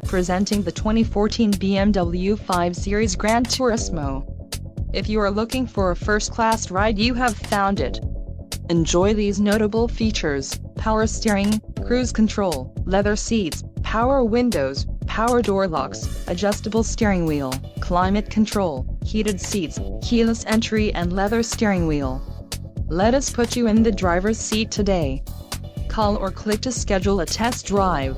Presenting the 2014 BMW 5 Series GRAN TURISMO. If you are looking for a first-class ride, you have found it. Enjoy these notable features: power steering, cruise control, leather seats, power windows, power door locks, adjustable steering wheel, climate control, heated seats, keyless entry and leather steering wheel. Let us put you in the driver's seat today. Call or click to schedule a test drive.